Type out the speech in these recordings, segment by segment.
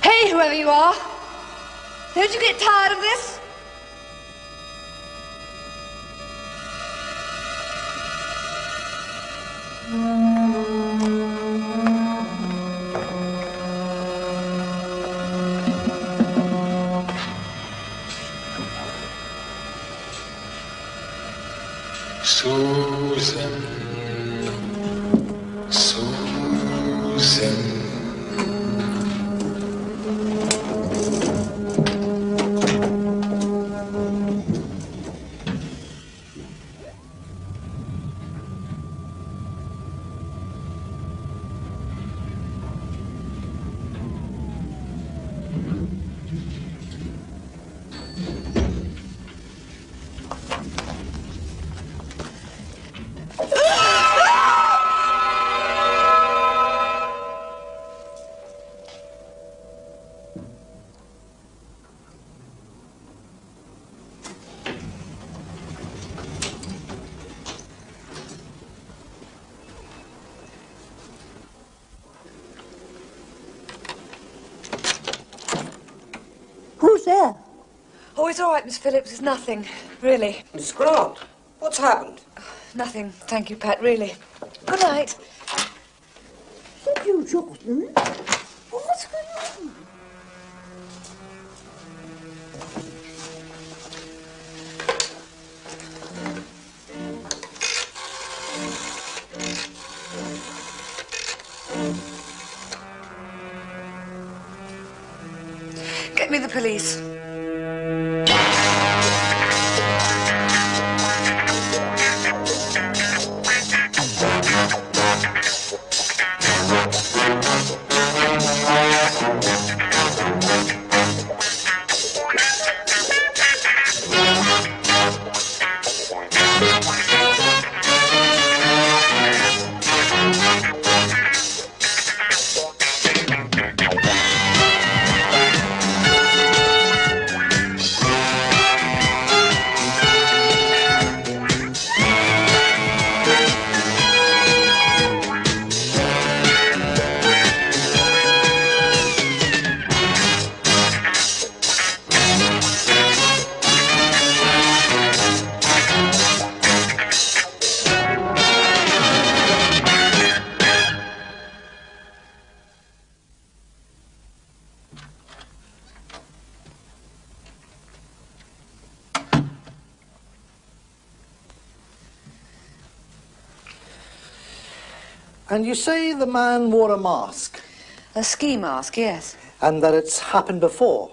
Hey, whoever you are! Don't you get tired of this? Susan, Susan. Who's there? Oh, it's all right, Miss Phillips. It's nothing, really. Miss Grant, what's happened? Nothing, thank you, Pat, really. Good night. Thank you, Jonathan. What's going on? Get me the police. And you say the man wore a mask? A ski mask, yes. And that it's happened before?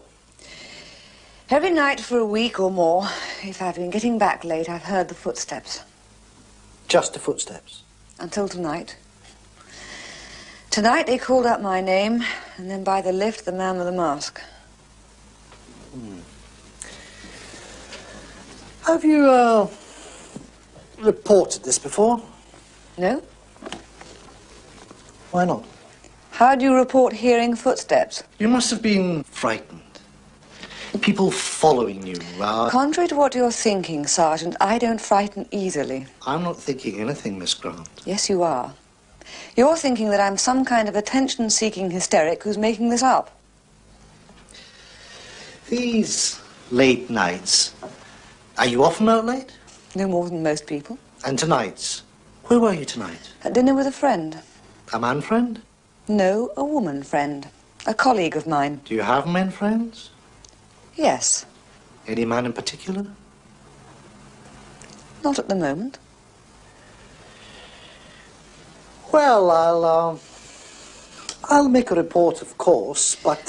Every night for a week or more, if I've been getting back late, I've heard the footsteps. Just the footsteps? Until tonight. Tonight they called out my name, and then by the lift, the man with the mask. Have you, reported this before? No? Why not? How do you report hearing footsteps? You must have been frightened. People following you. Contrary to what you're thinking, Sergeant, I don't frighten easily. I'm not thinking anything, Miss Grant. Yes, you are. You're thinking that I'm some kind of attention-seeking hysteric who's making this up. These late nights, are you often out late? No more than most people. And tonights? Where were you tonight? At dinner with a friend. A man friend? No, a woman friend. A colleague of mine. Do you have men friends? Yes. Any man in particular? Not at the moment. Well, I'll make a report, of course, but,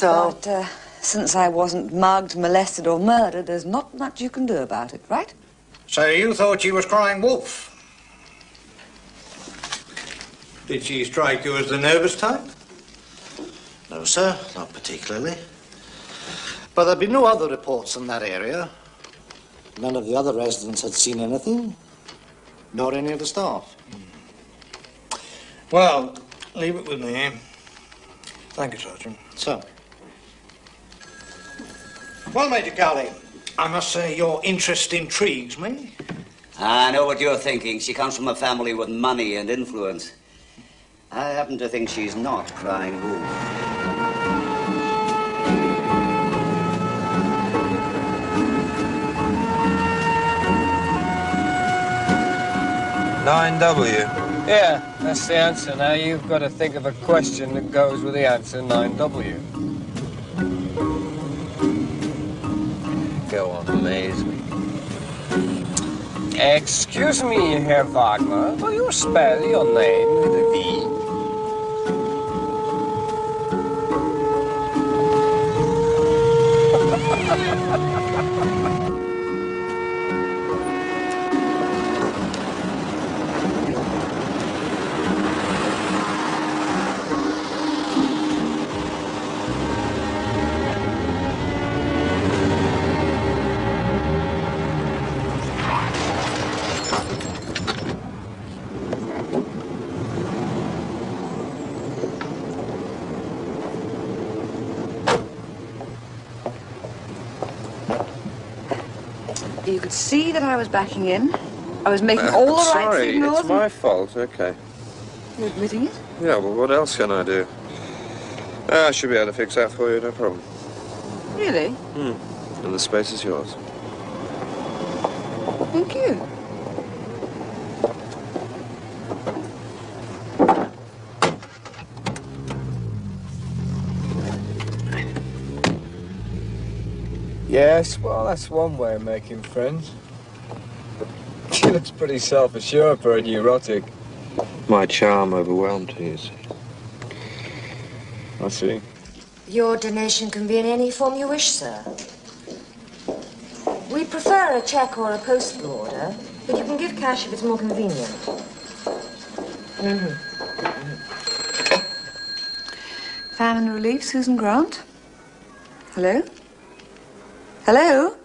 since I wasn't mugged, molested, or murdered, there's not much you can do about it, right? So you thought she was crying wolf? Did she strike you as the nervous type? No, sir, not particularly. But there'd been no other reports in that area. None of the other residents had seen anything, nor any of the staff. Well, leave it with me. Thank you, Sergeant. So? Well, Major Galley, I must say your interest intrigues me. I know what you're thinking. She comes from a family with money and influence. I happen to think she's not crying wolf. 9W. Yeah, that's the answer. Now you've got to think of a question that goes with the answer 9W. Go on, amaze me. Excuse me, Herr Wagner. Will you spell your name with a V? You could see that I was backing in. I was making all the right signals. Sorry, it's my fault. Okay. You're admitting it? Yeah, well, what else can I do? I should be able to fix that for you, no problem. Really? And the space is yours. Thank you. Yes, well, that's one way of making friends. She looks pretty self-assured for a neurotic. My charm overwhelmed her, you see. I see. Your donation can be in any form you wish, sir. We prefer a cheque or a postal order, but you can give cash if it's more convenient. Famine Relief, Susan Grant. Hello? Hello?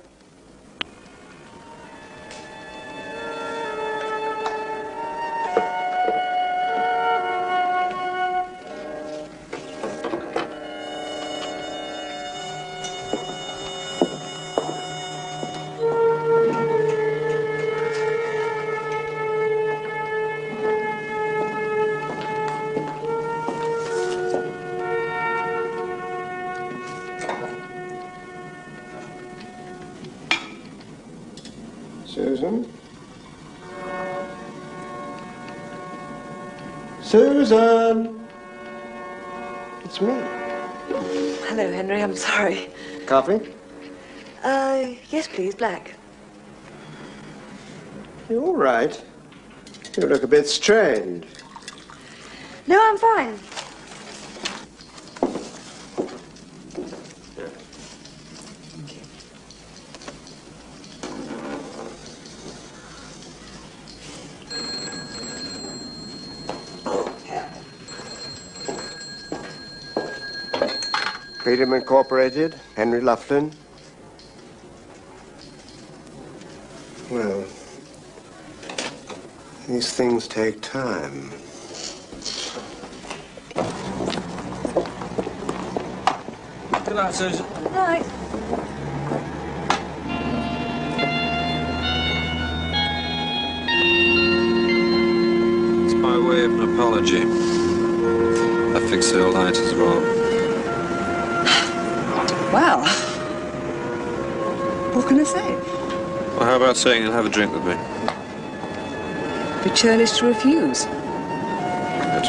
Susan? Susan! It's me. Hello, Henry. I'm sorry. Coffee? Yes, please, black. You all right? You look a bit strained. No, I'm fine. Freedom Incorporated, Henry Lufflin. Well, these things take time. Good night, Susan. Night. It's my way of an apology. I fix it all night as well. Well, what can I say? Well, how about saying you'll have a drink with me? Be churlish to refuse. Good.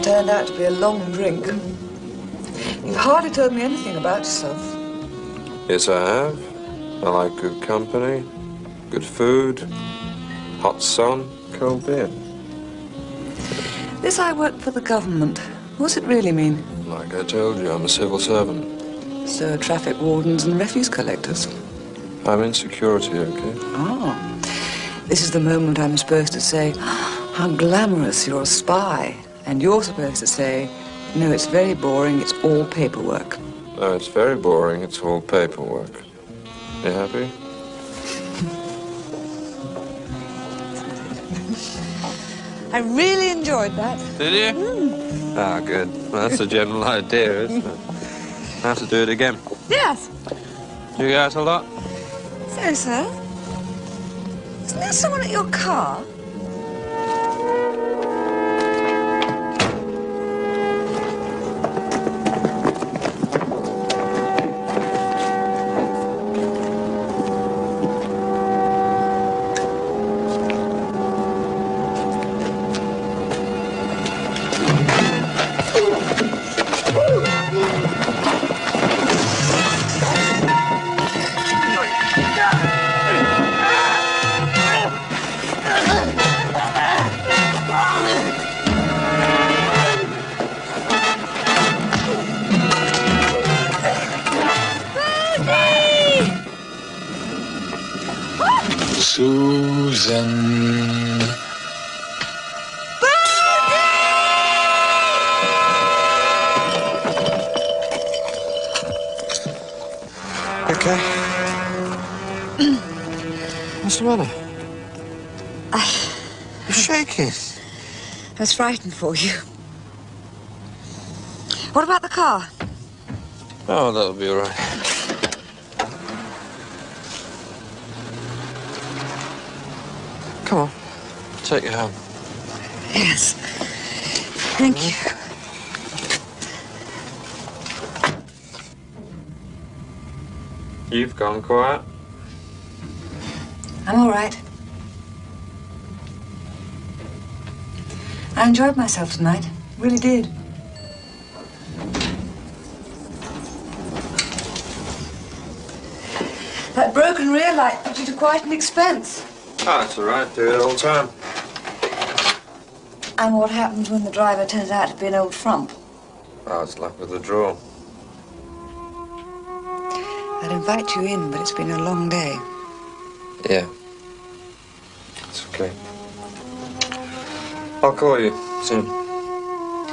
Turned out to be a long drink. You've hardly told me anything about yourself. Yes, I have. I like good company, good food, hot sun, cold beer. This I work for the government. What's it really mean? Like I told you, I'm a civil servant. So traffic wardens and refuse collectors. I'm in security, okay? Oh. This is the moment I'm supposed to say, how glamorous, you're a spy. And you're supposed to say, no, it's very boring, it's all paperwork. No, it's very boring, it's all paperwork. You happy? I really enjoyed that. Did you? Ah, good. Well, that's the general idea, isn't it? I have to do it again. Yes. You go out a lot? So, sir, isn't there someone at your car? Susan. Okay. What's the matter? You're shaking. I was frightened for you. What about the car? Oh, that'll be all right. Come on. Take you home. Yes. Thank you. You've gone quiet. I'm all right. I enjoyed myself tonight. Really did. That broken rear light put you to quite an expense. Ah, it's all right. Do it all the time. And what happens when the driver turns out to be an old frump? Oh, it's luck of the draw. I'd invite you in, but it's been a long day. Yeah. It's okay. I'll call you soon. Do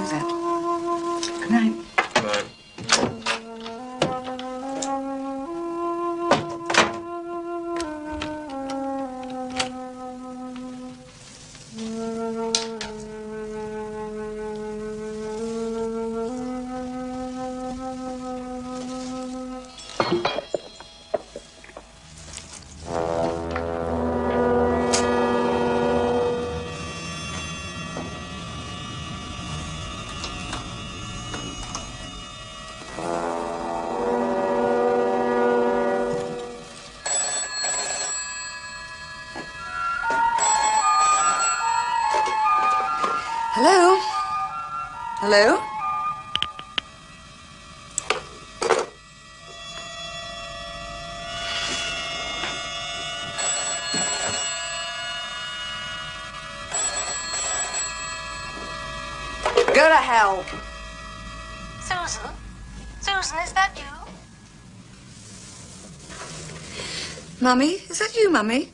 that. Good night. Bye. Hello? Hello? Go to hell. Susan? Susan, is that you? Mummy? Is that you, Mummy?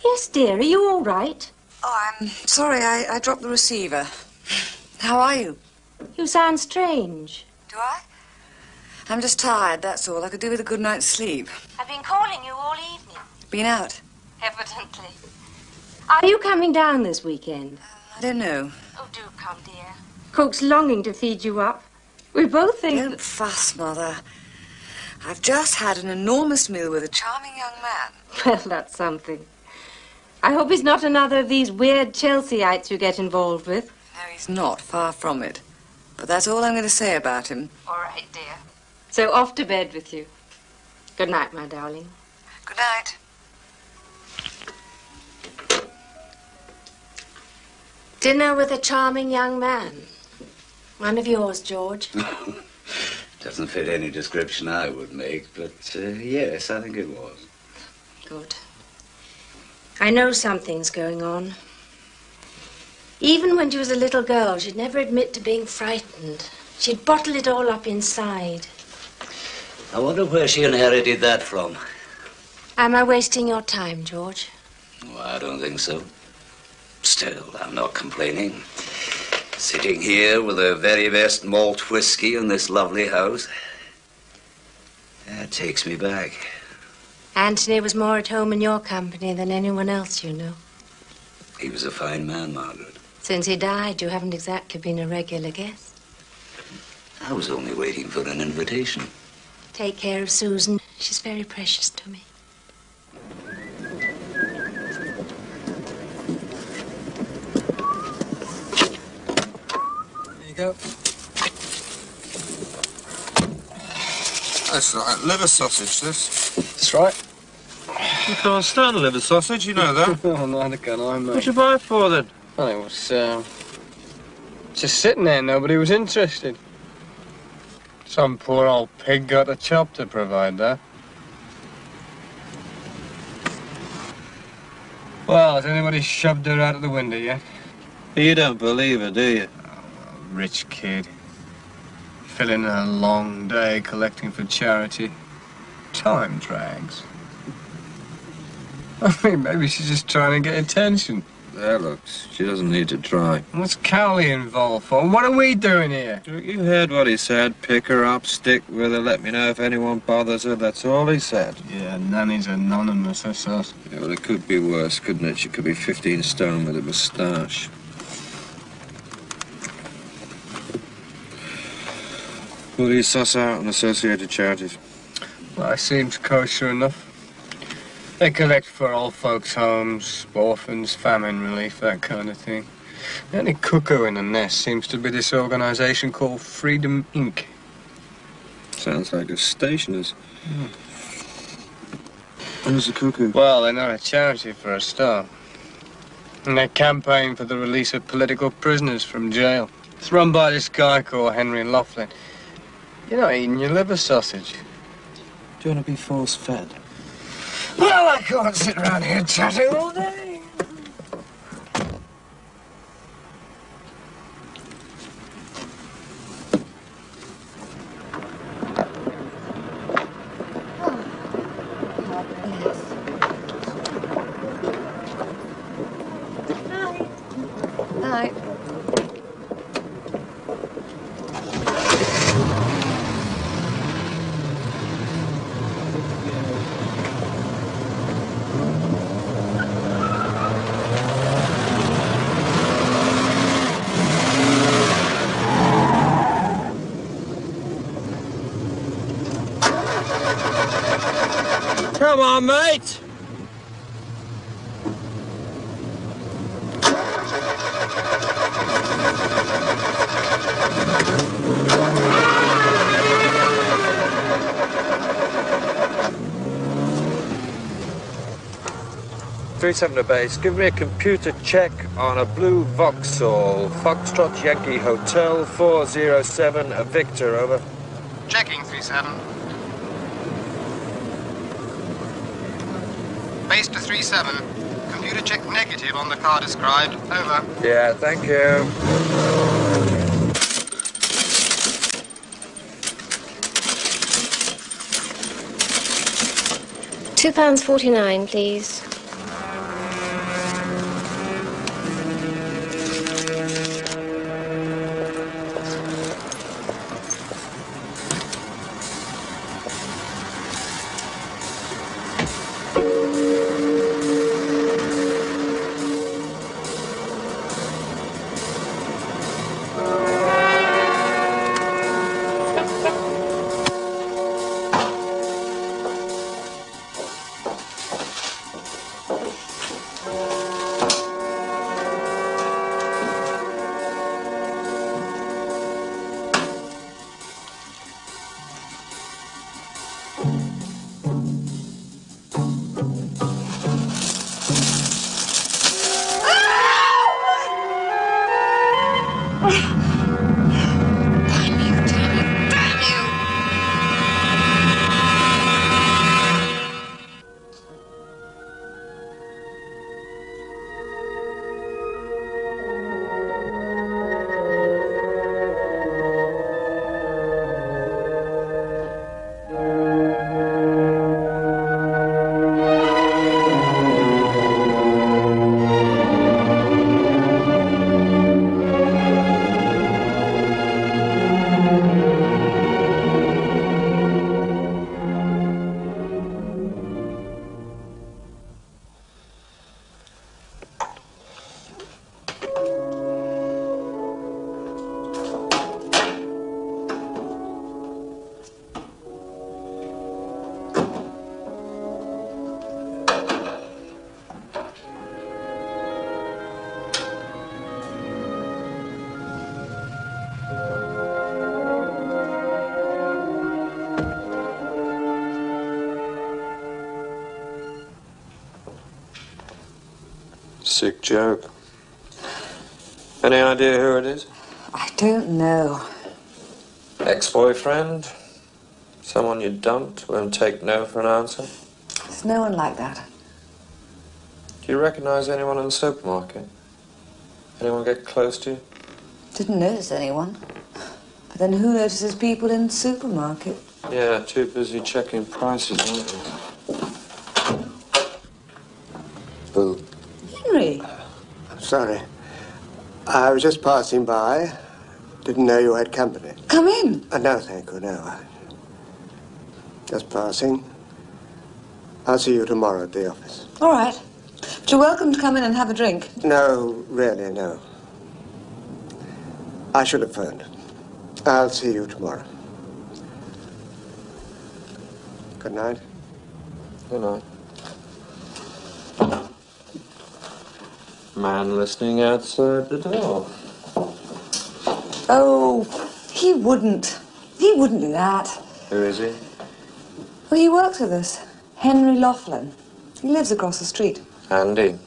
Yes, dear. Are you all right? Oh, I'm sorry. I dropped the receiver. How are you? You sound strange. Do I? I'm just tired, that's all. I could do with a good night's sleep. I've been calling you all evening. Been out? Evidently. Are you coming down this weekend? I don't know. Oh, do come, dear. Cook's longing to feed you up. We both think... Don't fuss, Mother. I've just had an enormous meal with a charming young man. Well, that's something. I hope he's not another of these weird Chelseaites you get involved with. No, he's not. Far from it. But that's all I'm going to say about him. All right, dear. So off to bed with you. Good night, my darling. Good night. Dinner with a charming young man. One of yours, George. Doesn't fit any description I would make, but yes, I think it was. Good. I know something's going on. Even when she was a little girl, she'd never admit to being frightened. She'd bottle it all up inside. I wonder where she inherited that from. Am I wasting your time, George? Well, I don't think so. Still, I'm not complaining. Sitting here with the very best malt whiskey in this lovely house. That takes me back. Anthony was more at home in your company than anyone else you know. He was a fine man, Margaret. Since he died, you haven't exactly been a regular guest. I was only waiting for an invitation. Take care of Susan. She's very precious to me. There you go. That's right. Liver sausage, this. That's right. You can't stand liver sausage, you know that. Oh, neither can I, mate. What'd you buy it for, then? Well, it was, just sitting there. Nobody was interested. Some poor old pig got a chop to provide that. Well, has anybody shoved her out of the window yet? You don't believe her, do you? Oh, rich kid. Filling a long day collecting for charity. Time drags. I mean, maybe she's just trying to get attention. There, look, she doesn't need to try. What's Cowley involved for? What are we doing here? You heard what he said. Pick her up, stick with her, let me know if anyone bothers her. That's all he said. Yeah, Nanny's anonymous, that's us. Yeah, well, it could be worse, couldn't it? She could be 15 stone with a moustache. What do you suss out on associated charities? Well, it seems kosher enough. They collect for old folks' homes, orphans, famine relief, that kind of thing. The only cuckoo in the nest seems to be this organisation called Freedom Inc. Sounds like a stationer's. Who's the cuckoo? Well, they're not a charity for a start. And they campaign for the release of political prisoners from jail. It's run by this guy called Henry Laughlin. You're not eating your liver sausage. Do you want to be force-fed? Well, I can't sit around here chatting all day. Night. 'Come on, mate. .37 to base. Give me a computer check on a blue Vauxhall. Foxtrot Yankee Hotel 407, a Victor, over. Checking 37. Base to 37. Computer check negative on the car described. Over. Yeah, thank you. £2.49, please. Sick joke. Any idea who it is? I don't know. Ex-boyfriend? Someone you dumped, won't take no for an answer? There's no one like that. Do you recognize anyone in the supermarket? Anyone get close to you? Didn't notice anyone. But then who notices people in the supermarket? Yeah, too busy checking prices, aren't you? Sorry. I was just passing by. Didn't know you had company. Come in. No, thank you, no. Just passing. I'll see you tomorrow at the office. All right. But you're welcome to come in and have a drink. No, really, no. I should have phoned. I'll see you tomorrow. Good night. Good night. Man listening outside the door. Oh, he wouldn't. He wouldn't do that. Who is he? Well, he works with us. Henry Laughlin. He lives across the street. Andy.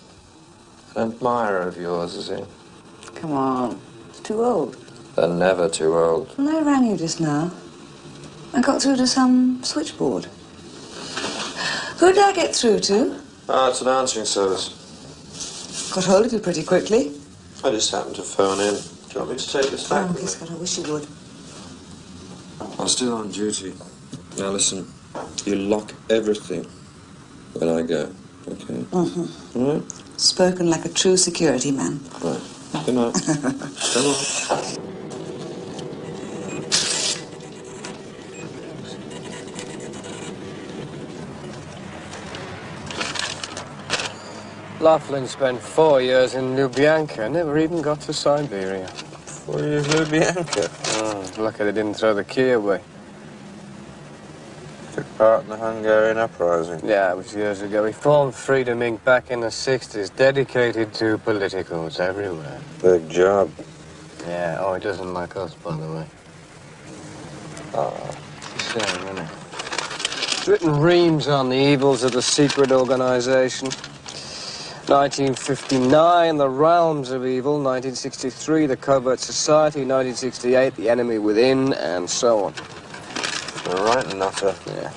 An admirer of yours, is he? Come on. It's too old. They're never too old. When I rang you just now, I got through to some switchboard. Who did I get through to? Oh, it's an answering service. Got hold of you pretty quickly. I just happened to phone in. Do you want me to take this back? Oh, yes, God, I wish you would. I'm still on duty. Now listen, you lock everything when I go, okay? Mm-hmm. All right? Spoken like a true security man. Right. Good night. Come on. Laughlin spent 4 years in Lubyanka, never even got to Siberia. 4 years Lubyanka? Oh, lucky they didn't throw the key away. Took part in the Hungarian uprising. Yeah, it was years ago. He formed Freedom Inc. back in the 60s, dedicated to politicals everywhere. Big job. Yeah, oh, he doesn't like us, by the way. Oh. Shame, isn't it? He's written reams on the evils of the secret organization. 1959, The Realms of Evil. 1963, The Covert Society. 1968, The Enemy Within, and so on. You're right, nutter. Yeah.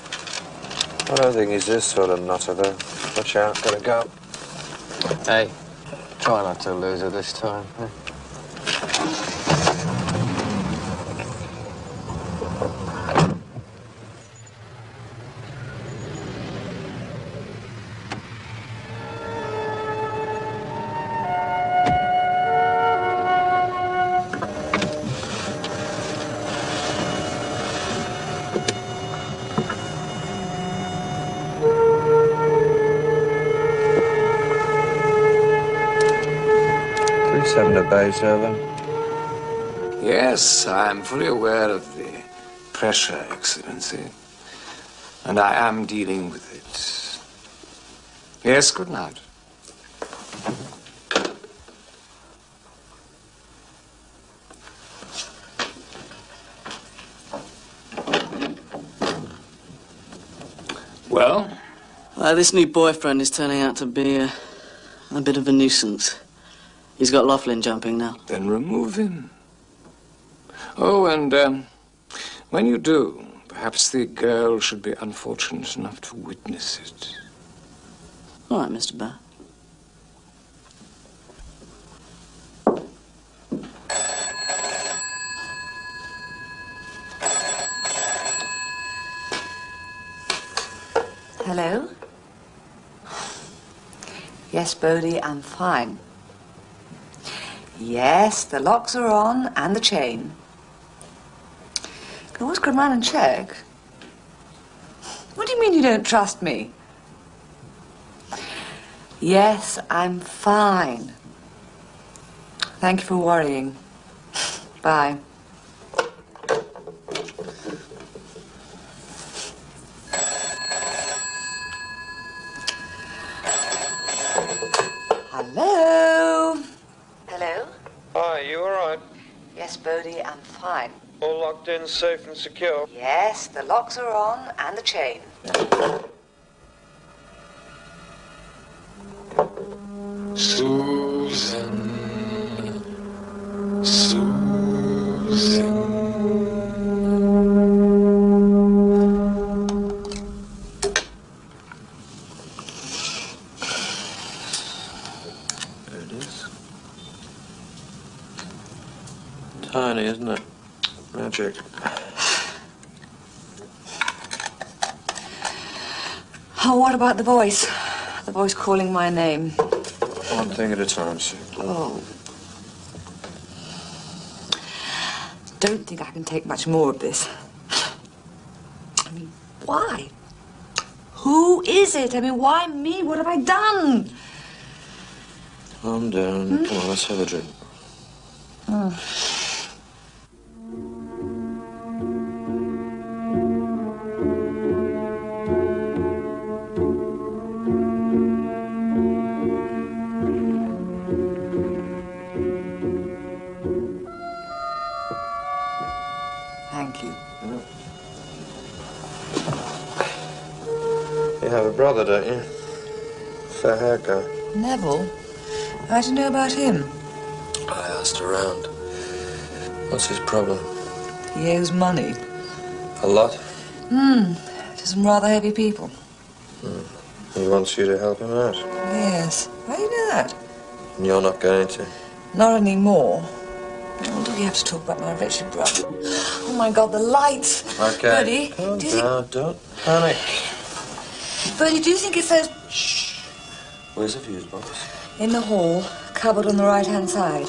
I don't think he's this sort of nutter, though. Watch out, gotta go. Hey, try not to lose her this time. Huh? 7 to base, over. Yes, I am fully aware of the pressure, Excellency. And I am dealing with it. Yes, good night. Well? This new boyfriend is turning out to be a bit of a nuisance. He's got Laughlin jumping now. Then remove him. Oh, and when you do, perhaps the girl should be unfortunate enough to witness it. All right, Mr. Barr. Hello? Yes, Bodie, I'm fine. Yes, the locks are on and the chain. Can always come round and check. What do you mean you don't trust me? Yes, I'm fine. Thank you for worrying. Bye. Hello? Hello? Hi, you all right? Yes, Bodie, I'm fine. All locked in, safe and secure? Yes, the locks are on and the chain. Susan. Susan. There it is. Tiny, isn't it? Magic. Oh, what about the voice? The voice calling my name. One thing at a time, Sue. Oh. Don't think I can take much more of this. I mean, why? Who is it? I mean, why me? What have I done? Calm down. Come on, let's have a drink. Thank you. You have a brother, don't you? Fair hair guy. Neville? How do you know about him? I asked around. What's his problem? He owes money. A lot? To some rather heavy people. He wants you to help him out. Yes. How do you know that? And you're not going to. Not anymore. What do we have to talk about my wretched brother? Oh my God, the lights! Okay. Bodie, Calm do you down, don't panic. Bodie, do you think it's those Shh. Where's the fuse box? in the hall, cupboard on the right-hand side?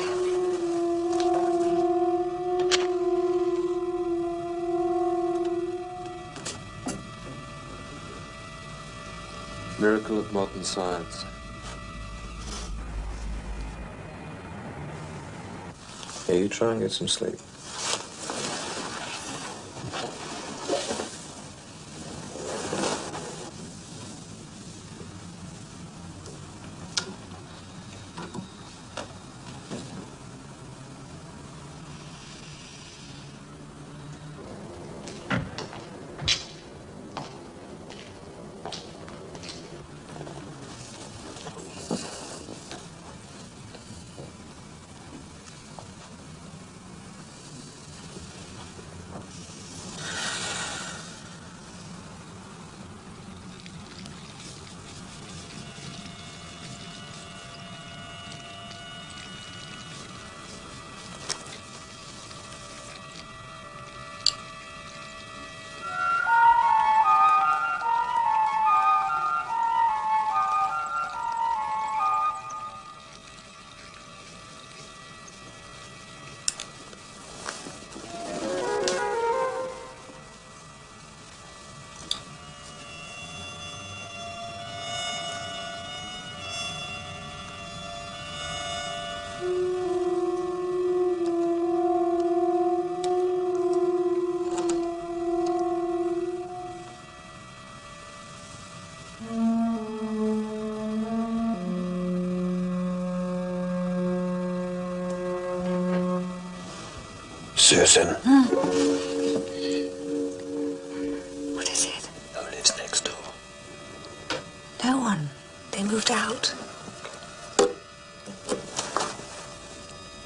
Miracle of modern science. Here, you try and get some sleep. Susan. What is it? Who lives next door? No one. They moved out.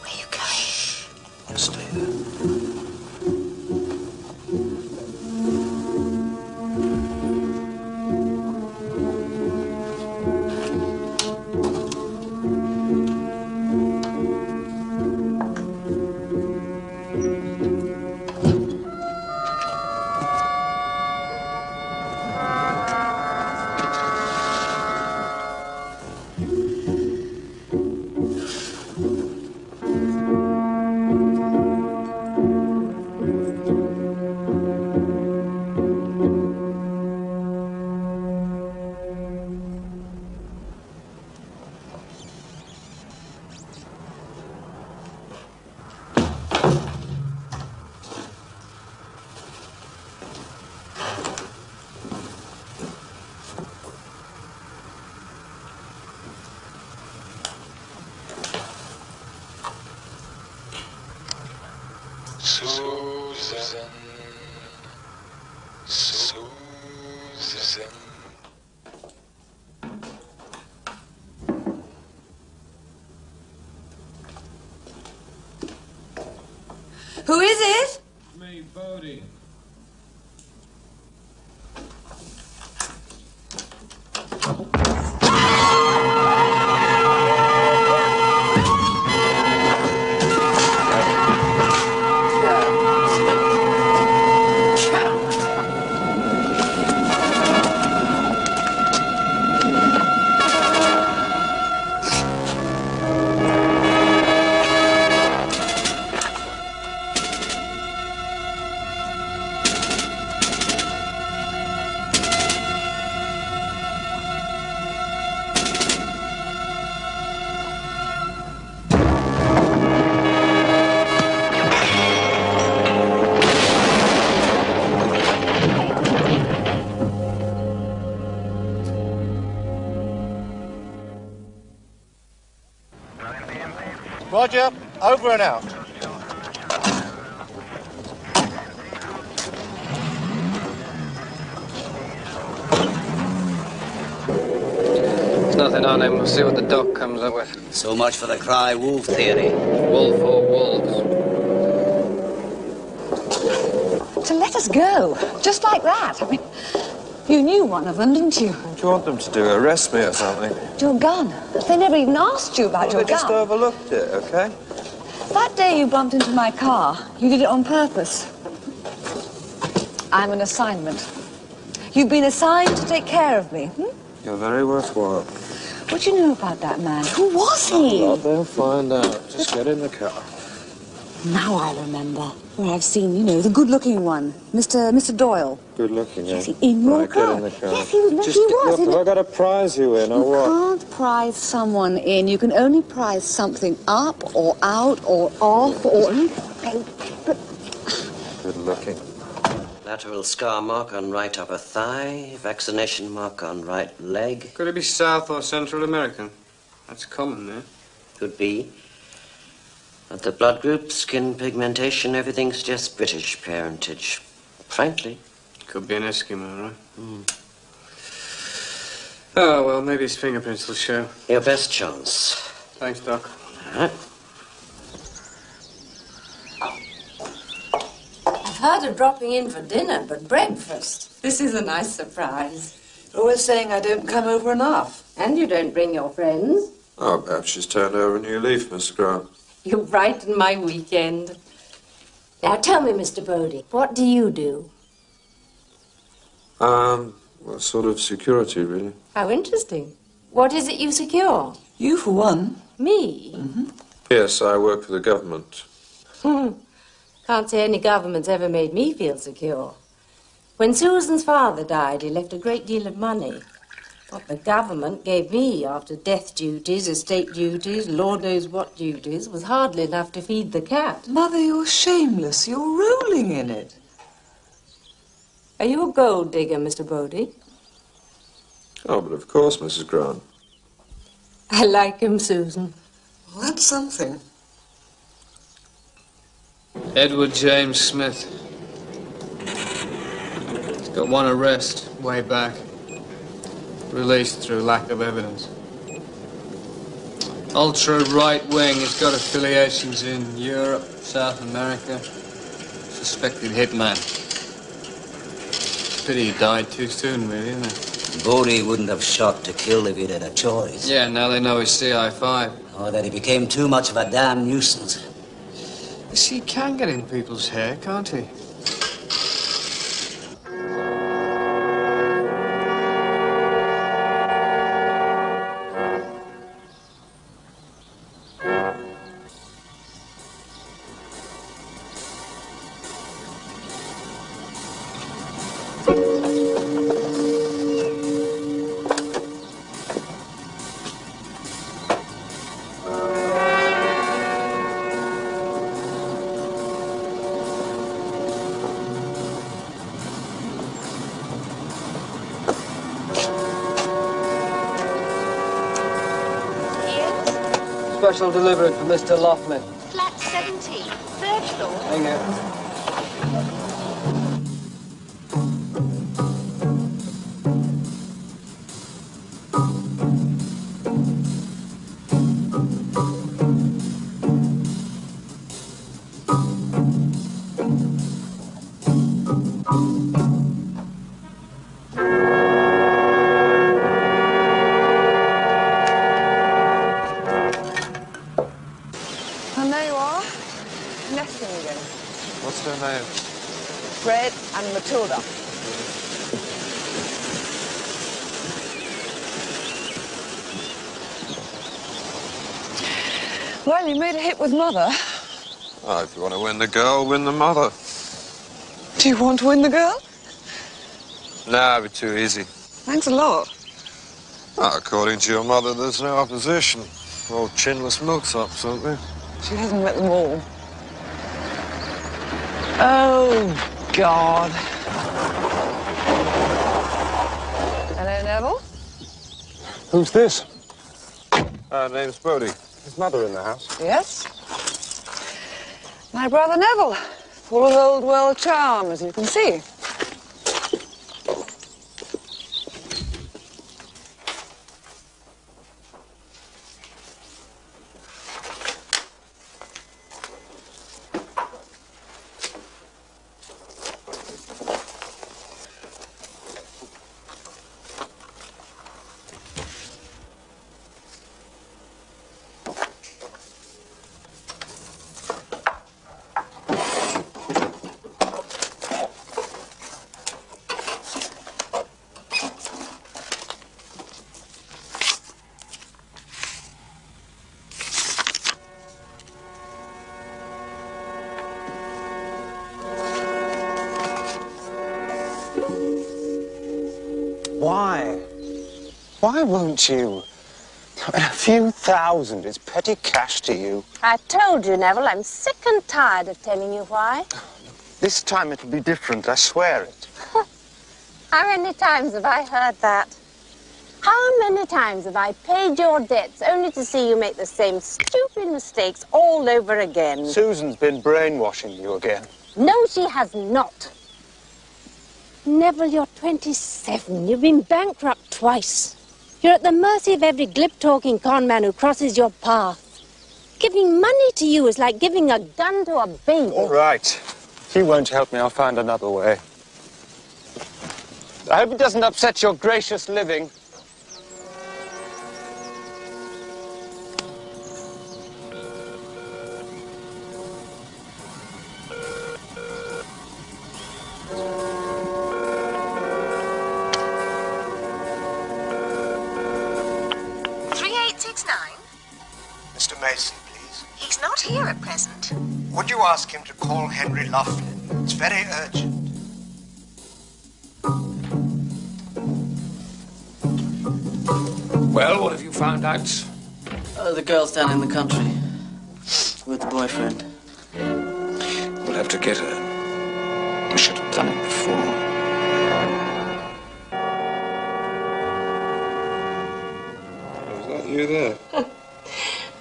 Where are you going? You stay there. Susan. Susan. Who is it? Me, Bodie. Roger. Over and out. There's nothing on him. We'll see what the doc comes up with. So much for the cry wolf theory. Wolf or wolves? To let us go, just like that. I mean, you knew one of them, didn't you? What do you want them to do? Arrest me or something? Your gun. They never even asked you about your They just gun. overlooked it, okay? That day you bumped into my car, you did it on purpose. I'm an assignment. You've been assigned to take care of me. You're very worthwhile. What do you know about that man? Who was he? Well, then find out. Just get in the car. Now I remember where I've seen, you know, the good-looking one, Mr. Doyle. Good looking, yeah. Yes, in your Right, car. get in the car. Yes, he was. Just, he was. Look, have I got to prize you in, or what? You can't prize someone in. You can only prize something up or out or off or... But... Good looking. Lateral scar mark on right upper thigh, vaccination mark on right leg. Could it be South or Central American? That's common there. Could be. But the blood group, skin pigmentation, everything suggests British parentage. Frankly. Could be an Eskimo, right? Oh, well, maybe his fingerprints will show. Your best chance. Thanks, Doc. All right. I've heard of dropping in for dinner, but breakfast. This is a nice surprise. Always saying I don't come over enough. And you don't bring your friends. Oh, perhaps she's turned over a new leaf, Mr. Grant. You brighten my weekend. Now tell me, Mr. Bodie, what do you do? Well, sort of security, really. How interesting. What is it you secure? You, for one. Me? Yes, I work for the government. Can't say any government's ever made me feel secure. When Susan's father died, he left a great deal of money. What the government gave me after death duties, estate duties, Lord knows what duties, was hardly enough to feed the cat. Mother, you're shameless. You're rolling in it. Are you a gold digger, Mr. Bodie? Oh, but of course, Mrs. Grant. I like him, Susan. Well, that's something. Edward James Smith. He's got one arrest way back. Released through lack of evidence. Ultra right wing. He's got affiliations in Europe, South America. Suspected hitman. Pity he died too soon, really, isn't it? Bodie wouldn't have shot to kill if he'd had a choice. Yeah, now they know he's CI5. Or that he became too much of a damn nuisance. He can get in people's hair, can't he? Special delivery for Mr. Laughlin. Flat 17, third floor. Hang on. And there you are, nesting again. What's her name? Fred and Matilda. Well, you made a hit with Mother. Oh, if you want to win the girl, win the mother. Do you want to win the girl? Nah, it'd be too easy. Thanks a lot. Oh, according to your mother, there's no opposition. Old chinless milksops, aren't there? She hasn't met them all. Oh, God. Hello, Neville. Who's this? Name's Bodie. Is Mother in the house? Yes. My brother Neville, full of old world charm, as you can see. Why? Why won't you? A few thousand is petty cash to you. I told you, Neville, I'm sick and tired of telling you why. This time it'll be different, I swear it. How many times have I heard that? How many times have I paid your debts only to see you make the same stupid mistakes all over again? Susan's been brainwashing you again. No, she has not. Neville, you're 27. You've been bankrupt twice. You're at the mercy of every glib-talking con man who crosses your path. Giving money to you is like giving a gun to a baby. All right. If you won't help me, I'll find another way. I hope it doesn't upset your gracious living. Mr. Mason, please. He's not here at present. Would you ask him to call Henry Laughlin? It's very urgent. Well, what have you found out? The girl's down in the country with the boyfriend. We'll have to get her. We should have done it before. Was that you there?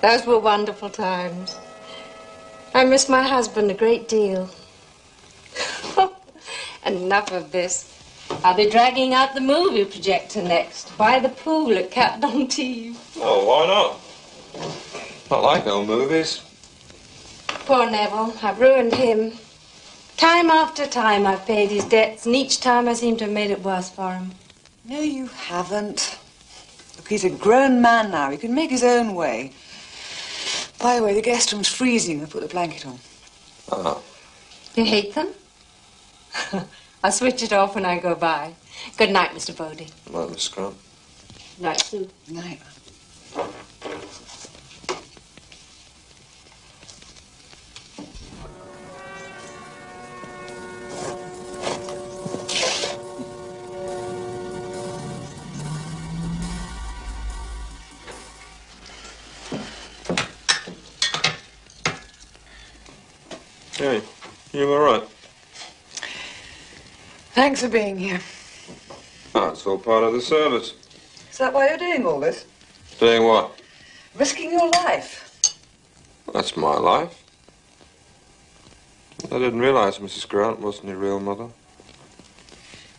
Those were wonderful times. I miss my husband a great deal. Enough of this. I'll be dragging out the movie projector next, by the pool at Cap d'Antibes. Oh, why not? Not like old movies. Poor Neville, I've ruined him. Time after time I've paid his debts, and each time I seem to have made it worse for him. No, you haven't. Look, he's a grown man now. He can make his own way. By the way, the guest room's freezing. I'll put the blanket on. Oh. You hate them? I'll switch it off when I go by. Good night, Mr. Bodie. Night, Miss Grant. Night, Sue. Night. Hey, you all right? Thanks for being here. Oh, it's all part of the service. Is that why you're doing all this? Doing what? Risking your life. That's my life. I didn't realize Mrs. Grant wasn't your real mother.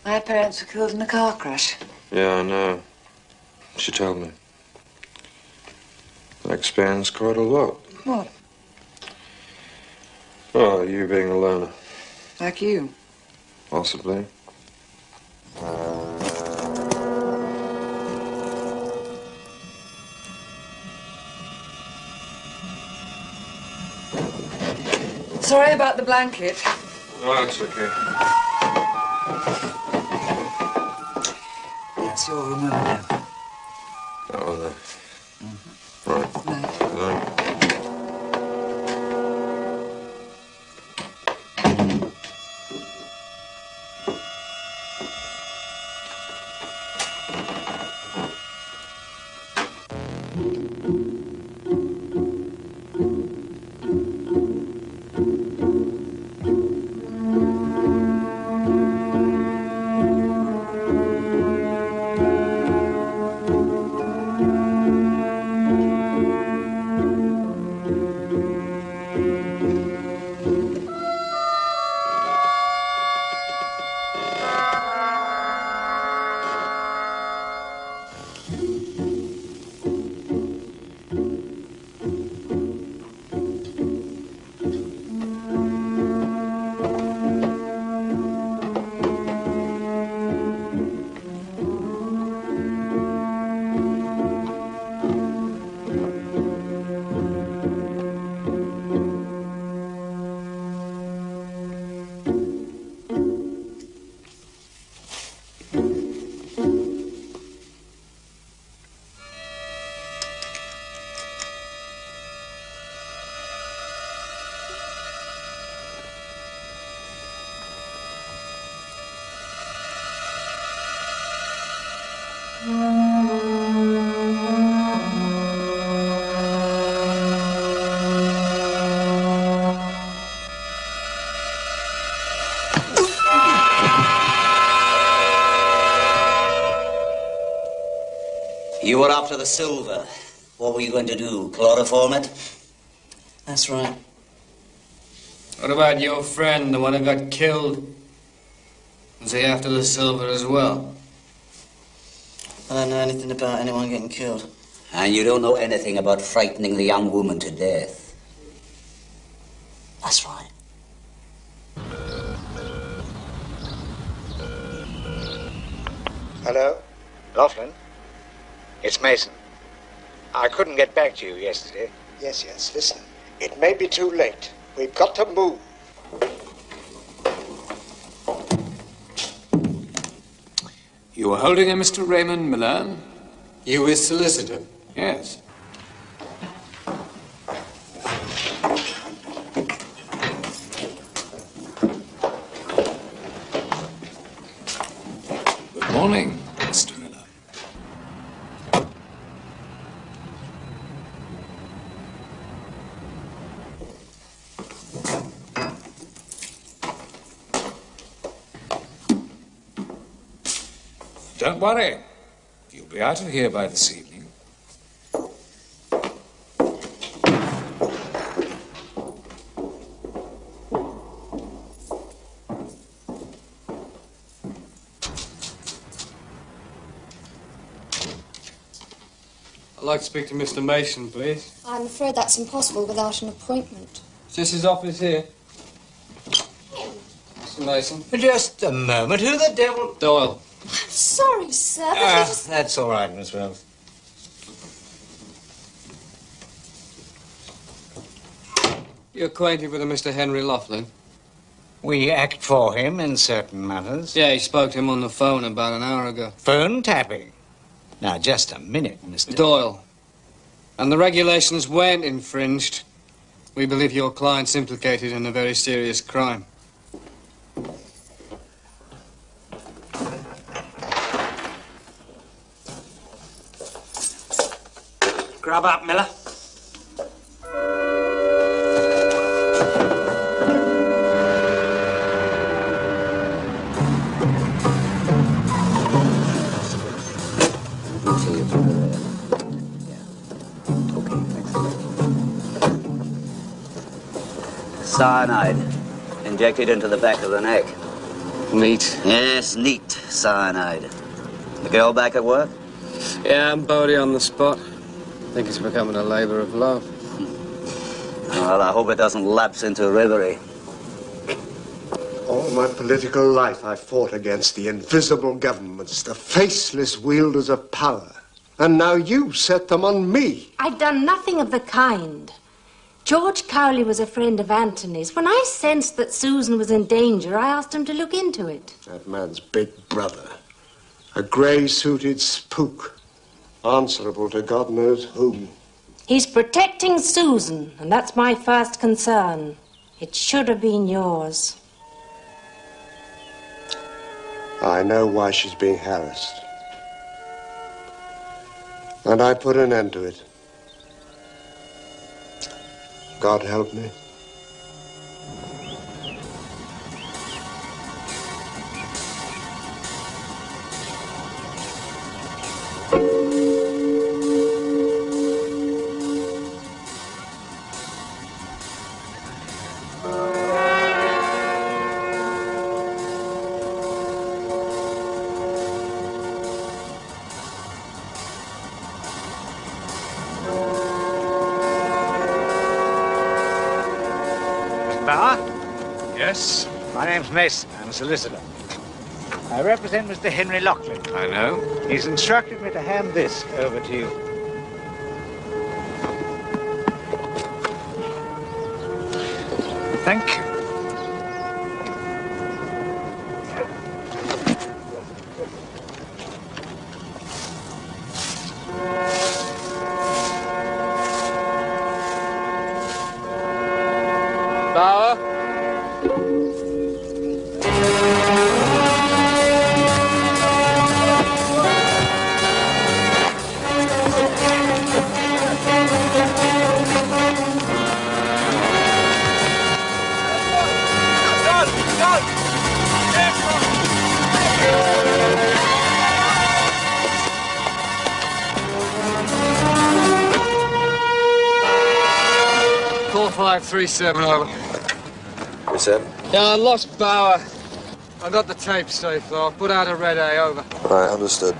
My parents were killed in a car crash. Yeah, I know. She told me. That explains quite a lot. What? Oh, you being a loner. Like you. Possibly. Sorry about the blanket. Oh, that's okay. That's your room over there. That one there. Right. Night. You were after the silver. What were you going to do? Chloroform it? That's right. What about your friend, the one who got killed? Was he after the silver as well? I don't know anything about anyone getting killed. And you don't know anything about frightening the young woman to death? That's right. Hello? Laughlin? It's Mason. I couldn't get back to you yesterday. Yes, listen. It may be too late. We've got to move. You were holding a Mr. Raymond Milan? You his solicitor? Yes. Good morning, Mr. Miller. Don't worry. You'll be out of here by this evening. I'd like to speak to Mr. Mason, please. I'm afraid that's impossible without an appointment. Is this his office here? Mr. Mason? Just a moment. Who the devil? Doyle. I'm sorry, sir, but I just... That's all right, Miss Wells. You acquainted with a Mr. Henry Laughlin? We act for him in certain matters. Yeah, he spoke to him on the phone about an hour ago. Phone tapping. Now, just a minute, Mr. Doyle. And the regulations weren't infringed. We believe your client's implicated in a very serious crime. Grab up, Miller. We'll see you through there. Yeah. Okay, thanks. Cyanide. Injected into the back of the neck. Neat. Yes, neat cyanide. The girl back at work? Yeah, I'm Bodie on the spot. I think it's becoming a labour of love. Well, I hope it doesn't lapse into reverie. All my political life I fought against the invisible governments, the faceless wielders of power. And now you set them on me. I've done nothing of the kind. George Cowley was a friend of Anthony's. When I sensed that Susan was in danger, I asked him to look into it. That man's big brother. A grey-suited spook. Answerable to God knows whom. He's protecting Susan, and that's my first concern. It should have been yours. I know why she's being harassed. And I put an end to it. God help me. Yes? My name's Mason. I'm a solicitor. I represent Mr. Henry Laughlin. I know. He's instructed me to hand this over to you. Thank you. Bauer? 4537 over. 37? Yeah, I lost Bauer. I got the tape safe, though. I put out a red A, over. Right, understood.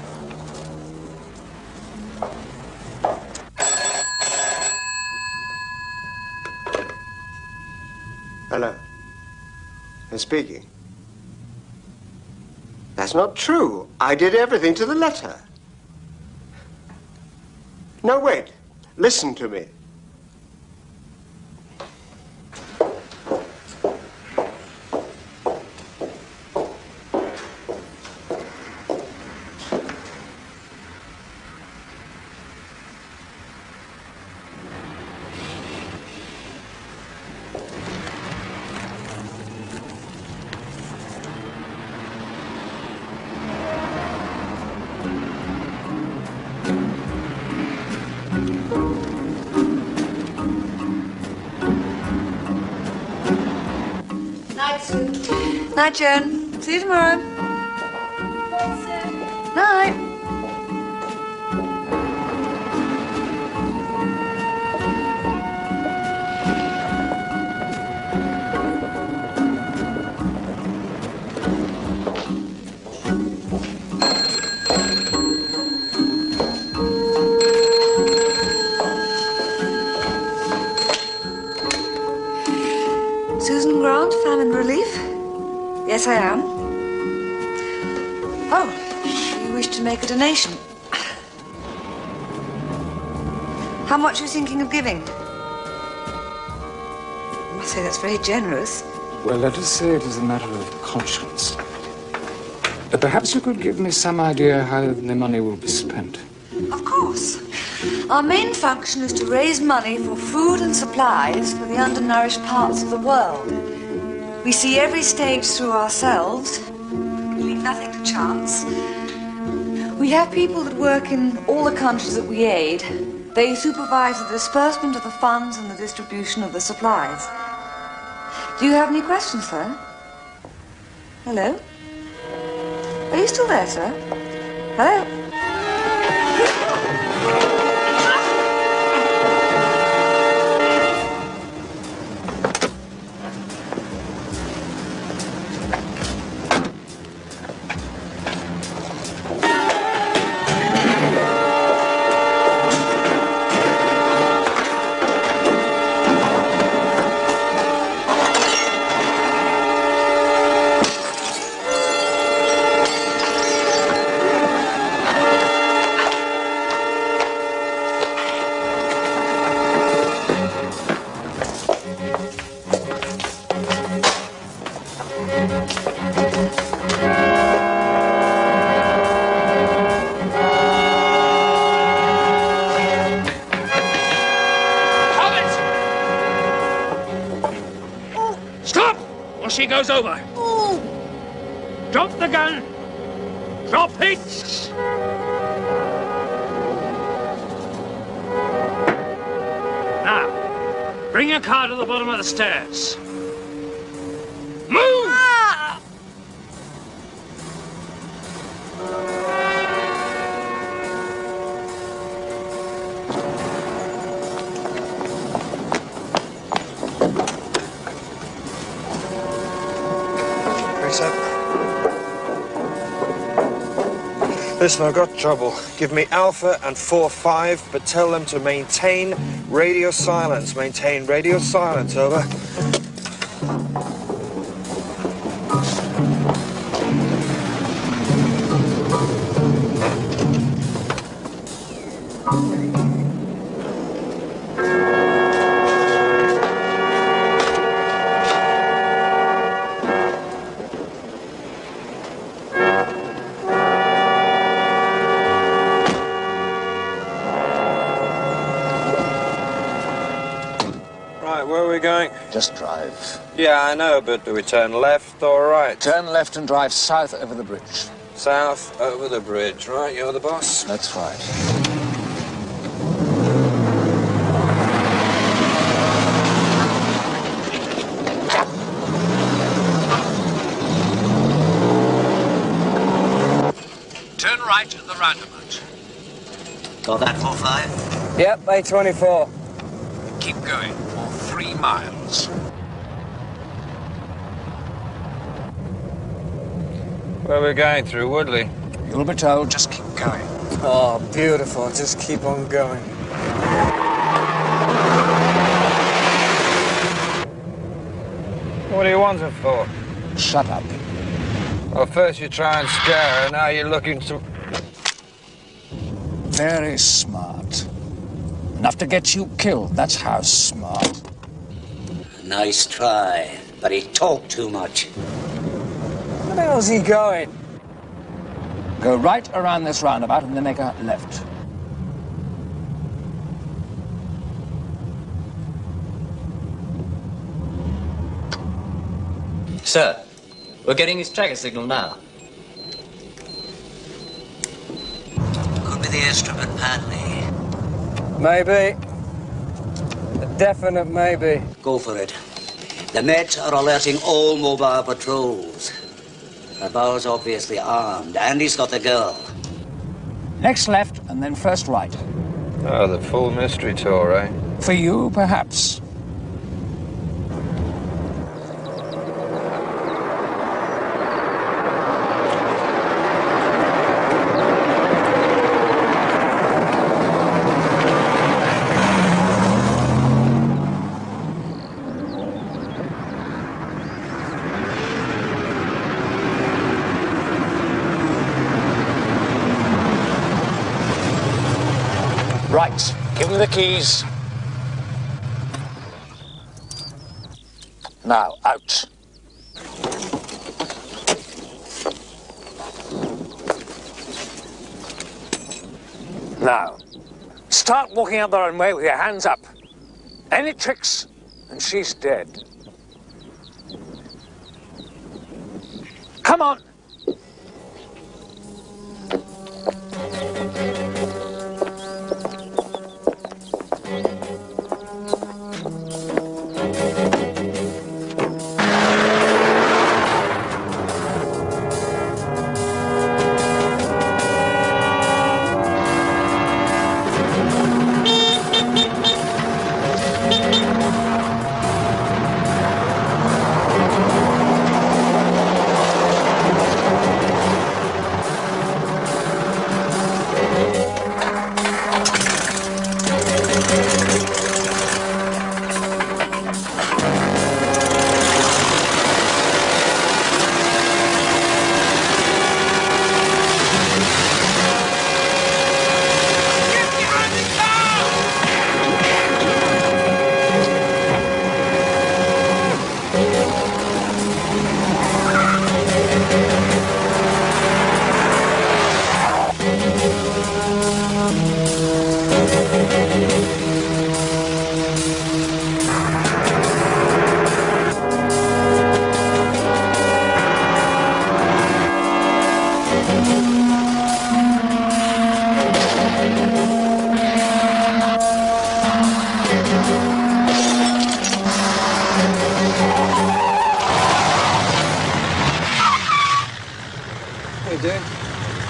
Hello. Who's speaking? That's not true. I did everything to the letter. No, wait. Listen to me. Night, Joan. See you tomorrow. Night. Susan Grant, famine relief? Yes, I am. Oh, you wish to make a donation. How much are you thinking of giving? I must say that's very generous. Well, let us say it is a matter of conscience. Perhaps you could give me some idea how the money will be spent. Of course. Our main function is to raise money for food and supplies for the undernourished parts of the world. We see every stage through ourselves. We leave nothing to chance. We have people that work in all the countries that we aid. They supervise the disbursement of the funds and the distribution of the supplies. Do you have any questions, sir? Hello? Are you still there, sir? Hello? She goes over. Drop the gun. Drop it. Now, bring your car to the bottom of the stairs. Move! Listen, I've got trouble. Give me Alpha and 4-5, but tell them to maintain radio silence. Maintain radio silence, over. Just drive. Yeah, I know, but do we turn left or right? Turn left and drive south over the bridge. South over the bridge, right? You're the boss? That's right. Turn right at the roundabout. Got that, 4-5? Yep, A24. Keep going. 3 miles. Where we're going through Woodley? You'll be told, just keep going. Oh, beautiful. Just keep on going. What do you want her for? Shut up. Well, first you try and scare her, now you're looking to... Very smart. Enough to get you killed, that's how smart. Nice try, but he talked too much. Where the hell's he going? Go right around this roundabout and then make a left. Sir, we're getting his tracker signal now. Could be the instrument, Padley. Maybe. A definite maybe. Go for it. The Mets are alerting all mobile patrols. Bauer's obviously armed, and he's got the girl. Next left, and then first right. Oh, the full mystery tour, eh? For you, perhaps. Right, give me the keys. Now, out. Now, start walking up the runway with your hands up. Any tricks, and she's dead. Come on.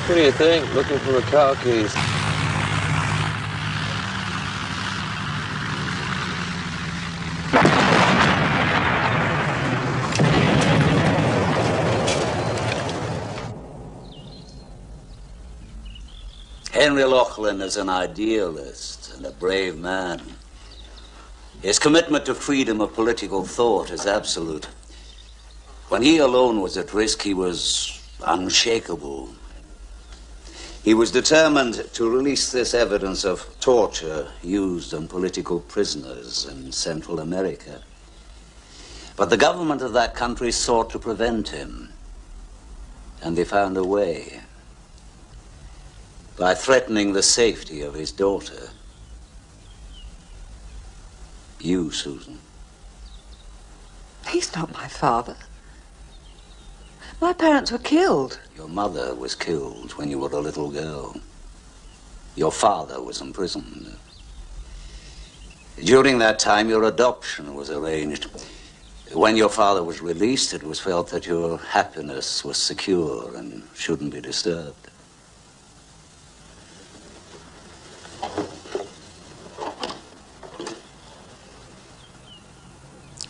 What do you think? Looking for the car keys. Henry Loughlin is an idealist and a brave man. His commitment to freedom of political thought is absolute. When he alone was at risk, he was unshakable. He was determined to release this evidence of torture used on political prisoners in Central America. But the government of that country sought to prevent him, and they found a way. By threatening the safety of his daughter. You, Susan. He's not my father. My parents were killed. Your mother was killed when you were a little girl. Your father was imprisoned. During that time, your adoption was arranged. When your father was released, it was felt that your happiness was secure and shouldn't be disturbed.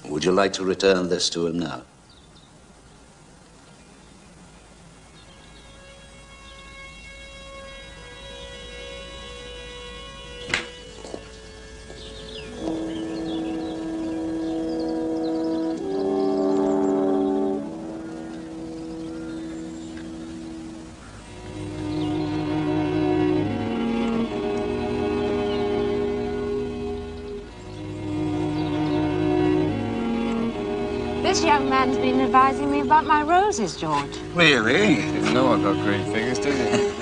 Would you like to return this to him now? This young man's been advising me about my roses, George. Really? Didn't know I got green fingers, did you?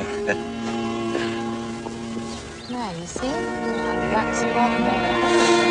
There, you see? That's a lot better.